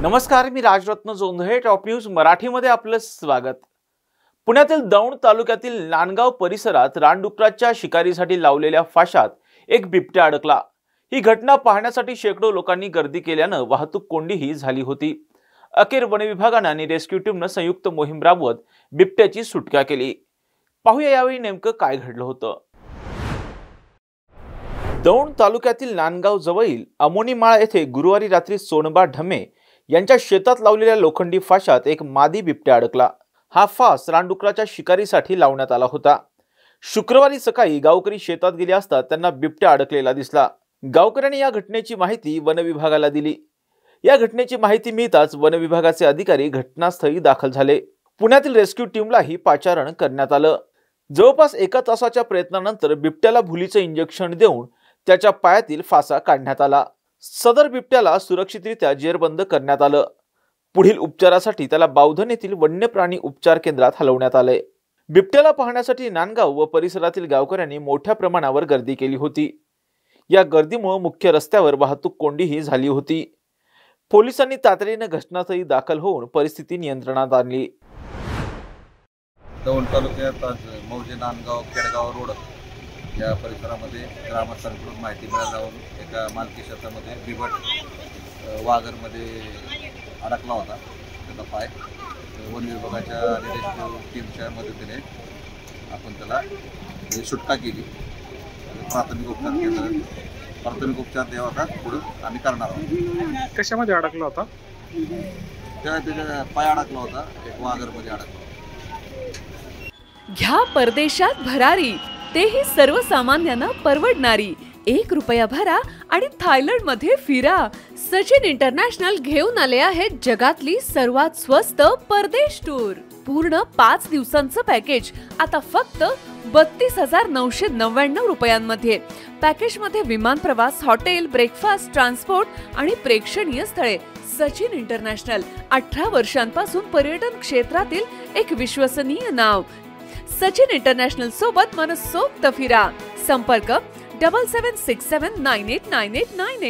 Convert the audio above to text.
नमस्कार, मी Rajratna Jondhale. Top news मराठीमध्ये आपलं स्वागत. पुण्यातील दौंड तालुक्यातील नांदगाव परिसरात रानडुकराच्या शिकारीसाठी लावलेल्या फाशात एक बिबट्या अडकला. ही घटना पाहण्यासाठी शेकडो लोकांनी गर्दी केल्यानं वाहतूक कोंडीही झाली होती. अखेर वन विभागानं आणि रेस्क्यू टीमनं संयुक्त मोहीम राबवत बिबट्याची सुटका केली. पाहूया यावेळी नेमकं काय घडलं होतं. दौंड तालुक्यातील नांदगाव जवळील अमोनीमाळा येथे गुरुवारी रात्री सोनबा ढमे यांच्या शेतात लावलेल्या लोखंडी फाशात एक मादी बिबट्या अडकला. हा फास रानडुकराच्या शिकारीसाठी लावण्यात आला होता. शुक्रवारी सकाळी गावकरी शेतात गेले असता त्यांना बिबट्या अडकलेला दिसला. गावकऱ्यांनी या घटनेची माहिती वन विभागाला दिली. या घटनेची माहिती मिळताच वन विभागाचे अधिकारी घटनास्थळी दाखल झाले. पुण्यातील रेस्क्यू टीमलाही पाचारण करण्यात आलं. जवळपास 1 तासाच्या प्रयत्नानंतर बिबट्याला भुलीचं इंजेक्शन देऊन त्याच्या पायातील फासा काढण्यात आला. सदर बिबट्याला सुरक्षितरित्या जेरबंद करण्यात आलं. पुढील उपचारासाठी त्याला बावधन येथील वन्य प्राणी उपचार केंद्रात हलवण्यात आले. बिबट्याला पाहण्यासाठी नांदगाव व परिसरातील गावकऱ्यांनी मोठ्या प्रमाणावर गर्दी केली होती. या गर्दीमुळे मुख्य रस्त्यावर वाहतूक कोंडीही झाली होती. पोलिसांनी तातडीने घटनास्थळी दाखल होऊन परिस्थिती नियंत्रणात आणली. दौंड तालुक्यात आज मौजे नांदगाव केडगाव रोड या परिसरामध्ये ग्रामस्थांकडून माहिती मिळाल्यावरून एका मालकी शेतामध्ये बिबट वाघरमध्ये अडकला होता. त्याचा पाय वन विभागाच्या आणि रेस्क्यू टीमच्या मदतीने आपण त्याला सुटका केली. प्राथमिक उपचार द्यावा का पुढे आम्ही करणार आहोत. कशामध्ये अडकला होता? त्याच्या पाय अडकला होता, एक वाघरमध्ये अडकला. घ्या परदेशात भरारी, तेही सर्वसामान्यांना परवडणारी. 1 रुपया भरा आणि थायलंड मध्ये फिरा. सचिन इंटरनॅशनल घेऊन आले आहेत जगातली सर्वात स्वस्त परदेश टूर. पूर्ण 5 दिवसांचं पॅकेज आता फक्त 32,999 रुपयांमध्ये. पॅकेज मध्ये विमान प्रवास, हॉटेल, ब्रेकफास्ट, ट्रान्सपोर्ट आणि प्रेक्षणीय स्थळे. सचिन इंटरनॅशनल 18 वर्षांपासून पर्यटन क्षेत्रातील एक विश्वसनीय नाव. सचिन इंटरनॅशनल सोबत मनसोक्त फिरा. संपर्क 7767989898.